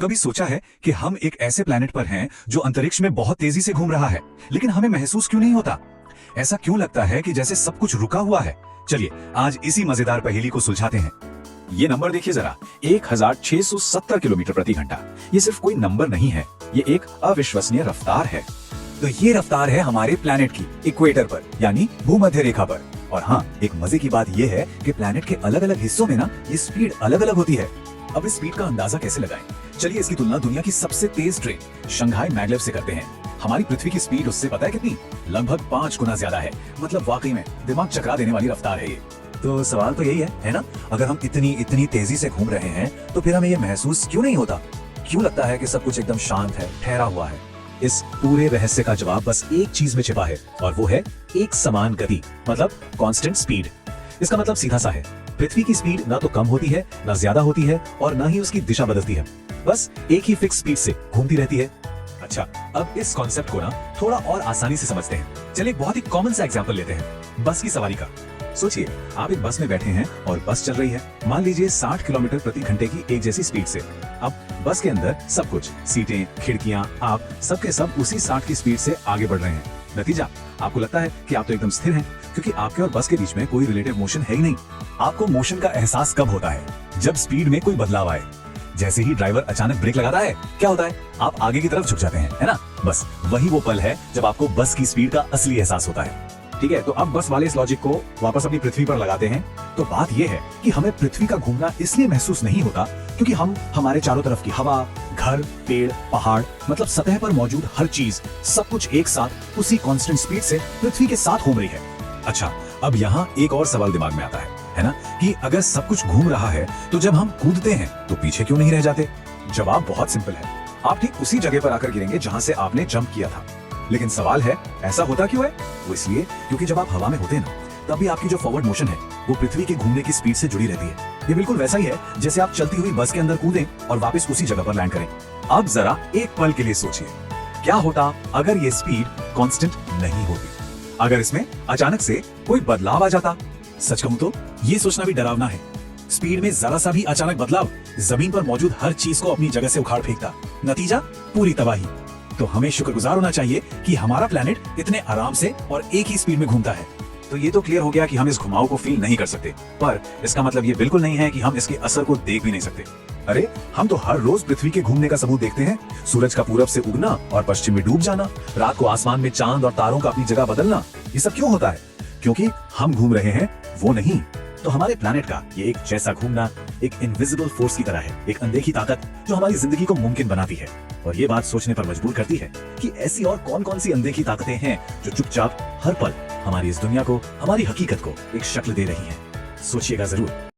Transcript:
कभी सोचा है कि हम एक ऐसे प्लेनेट पर हैं जो अंतरिक्ष में बहुत तेजी से घूम रहा है, लेकिन हमें महसूस क्यों नहीं होता? ऐसा क्यों लगता है कि जैसे सब कुछ रुका हुआ है? चलिए आज इसी मजेदार पहेली को सुलझाते हैं। ये नंबर देखिए जरा, 1670 किलोमीटर प्रति घंटा। ये सिर्फ कोई नंबर नहीं है, ये एक अविश्वसनीय रफ्तार है। तो ये रफ्तार है हमारे प्लेनेट की इक्वेटर पर, यानी भूमध्य रेखा पर। और हाँ, एक मजे की बात ये है कि प्लेनेट के अलग अलग हिस्सों में ना ये स्पीड अलग अलग होती है। अब इस स्पीड का अंदाजा कैसे लगाएं? चलिए इसकी तुलना दुनिया की सबसे तेज ट्रेन शंघाई मैगलेव से करते हैं। हमारी पृथ्वी की स्पीड उससे पता है कितनी? लगभग 5 गुना ज्यादा है। मतलब वाकई में दिमाग चकरा देने वाली रफ्तार है ये। तो सवाल तो यही है ना? अगर हम इतनी तेजी से घूम रहे हैं तो फिर हमें ये महसूस क्यों नहीं होता? क्यों लगता है कि सब कुछ एकदम शांत है, ठहरा हुआ है? इस पूरे रहस्य का जवाब बस एक चीज में छिपा है, और वो है एक समान गति, मतलब कांस्टेंट स्पीड। इसका मतलब सीधा सा है, पृथ्वी की स्पीड ना तो कम होती है, ना ज्यादा होती है, और ना ही उसकी दिशा बदलती है। बस एक ही फिक्स स्पीड से घूमती रहती है। अच्छा, अब इस कॉन्सेप्ट को ना थोड़ा और आसानी से समझते हैं। चलिए एक बहुत ही कॉमन सा एग्जांपल लेते हैं, बस की सवारी का। सोचिए, आप एक बस में बैठे हैं और बस चल रही है, मान लीजिए 60 किलोमीटर प्रति घंटे की एक जैसी स्पीड से। अब बस के अंदर सब कुछ, सीटें, खिड़कियां, आप सबके सब उसी 60 की स्पीड से आगे बढ़ रहे हैं। नतीजा, आपको लगता है कि आप तो एकदम स्थिर हैं, क्योंकि आपके और बस के बीच में कोई रिलेटिव मोशन है ही नहीं। आपको मोशन का एहसास कब होता है? जब स्पीड में कोई बदलाव आए। जैसे ही ड्राइवर अचानक ब्रेक लगाता है, क्या होता है? आप आगे की तरफ झुक जाते हैं, है ना? बस वही वो पल है जब आपको बस की स्पीड का असली एहसास होता है। ठीक है, तो अब बस वाले इस लॉजिक को वापस अपनी पृथ्वी पर लगाते हैं। तो बात यह है कि हमें पृथ्वी का घूमना इसलिए महसूस नहीं होता क्योंकि हम हमारे चारों तरफ की हवा, घर, पेड़, पहाड़, मतलब सतह पर मौजूद हर चीज, सब कुछ एक साथ उसी कांस्टेंट स्पीड से पृथ्वी के साथ घूम रही है। अच्छा, अब यहाँ एक और सवाल दिमाग में आता है ना, कि अगर सब कुछ घूम रहा है तो जब हम कूदते हैं तो पीछे क्यों नहीं रह जाते? जवाब बहुत सिंपल है, आप ठीक उसी जगह पर आकर गिरेंगे जहां से आपने जंप किया था। लेकिन सवाल है, ऐसा होता क्यों है? वो इसलिए क्योंकि जब आप हवा में होते हैं ना, तब भी आपकी जो फॉरवर्ड मोशन है वो पृथ्वी के घूमने की स्पीड से जुड़ी रहती है। ये बिल्कुल वैसा ही है जैसे आप चलती हुई बस के अंदर कूदें और वापस उसी जगह पर लैंड करें। अब जरा एक पल के लिए सोचिए, क्या होता अगर ये स्पीड कांस्टेंट नहीं होती? अगर इसमें अचानक से कोई बदलाव आ जाता? सच कहूं तो ये सोचना भी डरावना है। स्पीड में जरा सा भी अचानक बदलाव जमीन पर मौजूद हर चीज को अपनी जगह से उखाड़ फेंकता। नतीजा, पूरी तबाही। तो हमें शुक्रगुजार होना चाहिए कि हमारा प्लेनेट इतने आराम से और एक ही स्पीड में घूमता है। तो ये तो क्लियर हो गया कि हम इस घुमाव को फील नहीं कर सकते, पर इसका मतलब ये बिल्कुल नहीं है कि हम इसके असर को देख भी नहीं सकते। अरे, हम तो हर रोज पृथ्वी के घूमने का सबूत देखते हैं। सूरज का पूरब से उगना और पश्चिम में डूब जाना, रात को आसमान में चांद और तारों का अपनी जगह बदलना। ये सब क्यों होता है? क्योंकि हम घूम रहे हैं, वो नहीं। तो हमारे प्लेनेट का ये एक जैसा घूमना एक इनविजिबल फोर्स की तरह है, एक अनदेखी ताकत जो हमारी जिंदगी को मुमकिन बनाती है। और ये बात सोचने पर मजबूर करती है कि ऐसी और कौन कौन सी अनदेखी ताकतें हैं जो चुपचाप हर पल हमारी इस दुनिया को, हमारी हकीकत को एक शक्ल दे रही हैं। सोचिएगा जरूर।